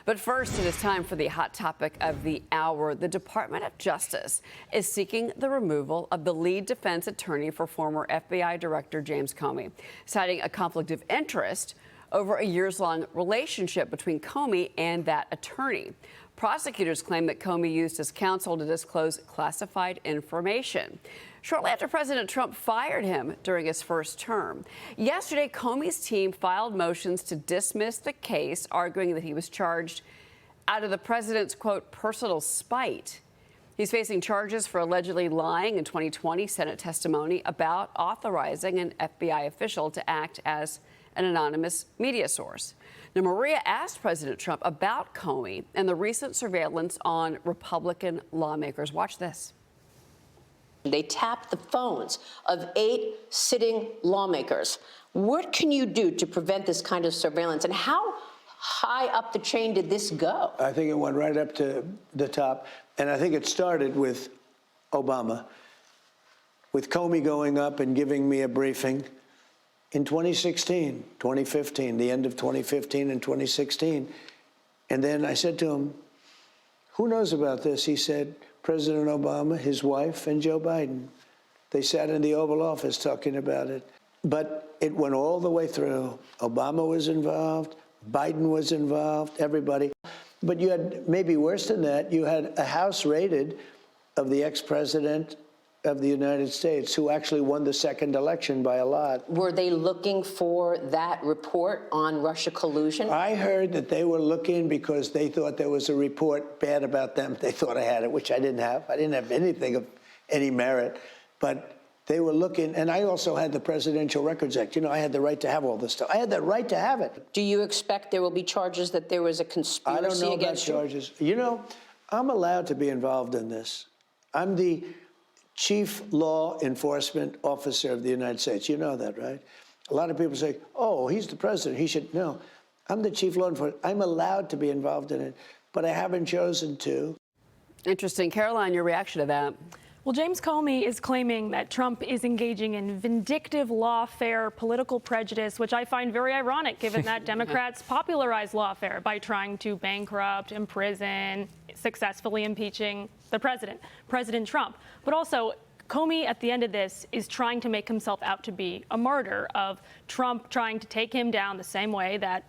But first, it is time for the hot topic of the hour. The Department of Justice is seeking the removal of the lead defense attorney for former FBI Director James Comey, citing a conflict of interest over a years-long relationship between Comey and that attorney. Prosecutors claim that Comey used his counsel to disclose classified information shortly after President Trump fired him during his first term. Yesterday, Comey's team filed motions to dismiss the case, arguing that he was charged out of the president's, quote, personal spite. He's facing charges for allegedly lying in 2020 Senate testimony about authorizing an FBI official to act as an anonymous media source. Now, Maria asked President Trump about Comey and the recent surveillance on Republican lawmakers. Watch this. They tapped the phones of 8 sitting lawmakers. What can you do to prevent this kind of surveillance? And how high up the chain did this go? I think it went right up to the top. And I think it started with Obama, with Comey going up and giving me a briefing in 2016, 2015, the end of 2015 and 2016. And then I said to him, who knows about this? He said, President Obama, his wife, and Joe Biden. They sat in the Oval Office talking about it. But it went all the way through. Obama was involved, Biden was involved, everybody. But you had, maybe worse than that, you had a House raid of the ex-president of the United States, who actually won the second election by a lot. Were they looking for that report on Russia collusion? I heard that they were looking because they thought there was a report bad about them. They thought I had it, which I didn't have. I didn't have anything of any merit. But they were looking, and I also had the Presidential Records Act. You know, I had the right to have all this stuff. I had the right to have it. Do you expect there will be charges that there was a conspiracy against you? I don't know about charges. You know, I'm allowed to be involved in this. I'm the Chief Law Enforcement Officer of the United States. You know that, right? A lot of people say, oh, he's the president. He should. No, I'm the Chief Law Enforcement. I'm allowed to be involved in it, but I haven't chosen to. Interesting. Caroline, your reaction to that? Well, James Comey is claiming that Trump is engaging in vindictive lawfare political prejudice, which I find very ironic, given that Democrats popularized lawfare by trying to bankrupt, imprison, successfully impeaching the president, President Trump. But also, Comey, at the end of this, is trying to make himself out to be a martyr of Trump trying to take him down the same way that,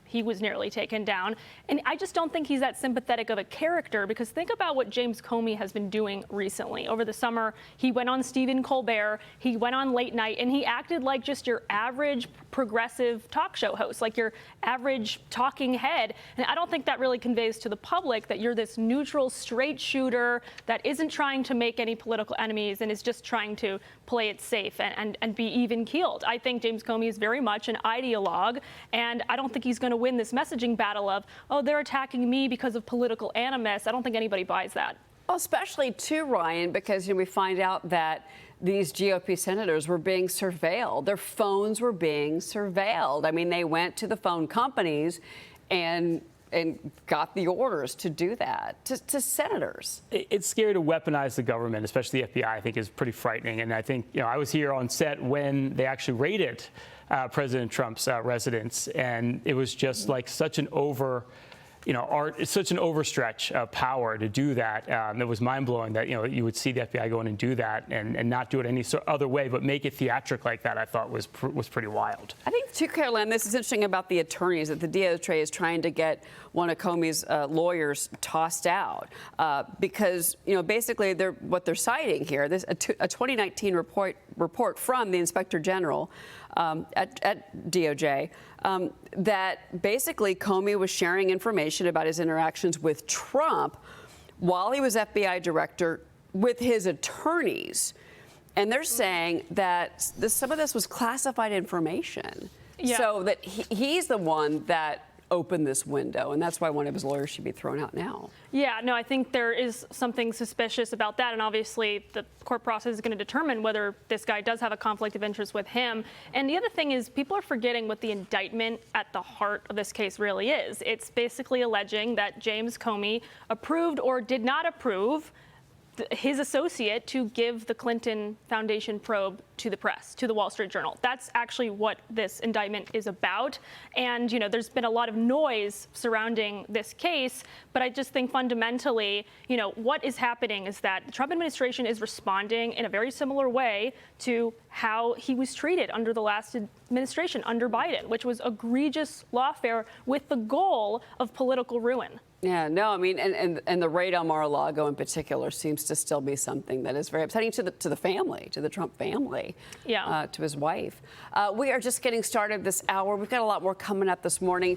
he was nearly taken down. And I just don't think he's that sympathetic of a character, because think about what James Comey has been doing recently. Over the summer, he went on Stephen Colbert, he went on Late Night, and he acted like just your average progressive talk show host, like your average talking head. And I don't think that really conveys to the public that you're this neutral, straight shooter that isn't trying to make any political enemies and is just trying to play it safe and be even-keeled. I think James Comey is very much an ideologue, and I don't think he's going to win this messaging battle of, oh, they're attacking me because of political animus. I don't think anybody buys that. Well, especially too, Ryan, because we find out that these GOP senators were being surveilled. Their phones were being surveilled. I mean, they went to the phone companies and got the orders to do that to senators. It's scary to weaponize the government, especially the FBI. I think is pretty frightening. And I think, I was here on set when they actually raided President Trump's residence, and it was just like such an it's such an overstretch of power to do that. It was mind-blowing that, you would see the FBI go in and do that and not do it any other way, but make it theatric like that, I thought was pretty wild. I think, too, Caroline, this is interesting about the attorneys, that the DOJ is trying to get one of Comey's lawyers tossed out because, basically what they're citing here, a 2019 report from the Inspector General at DOJ, that basically Comey was sharing information about his interactions with Trump while he was FBI director with his attorneys. And they're saying that some of this was classified information. Yeah. So that he's the one that open this window, and that's why one of his lawyers should be thrown out now. Yeah, no, I think there is something suspicious about that, and obviously the court process is going to determine whether this guy does have a conflict of interest with him. And the other thing is, people are forgetting what the indictment at the heart of this case really is. It's basically alleging that James Comey approved or did not approve his associate to give the Clinton Foundation probe to the press, to the Wall Street Journal. That's actually what this indictment is about. And, you know, there's been a lot of noise surrounding this case, but I just think fundamentally, you know, what is happening is that the Trump administration is responding in a very similar way to how he was treated under the last administration, under Biden, which was egregious lawfare with the goal of political ruin. Yeah, no, I mean, and the raid on Mar-a-Lago in particular seems to still be something that is very upsetting to the family, to the Trump family, Yeah. To his wife. We are just getting started this hour. We've got a lot more coming up this morning.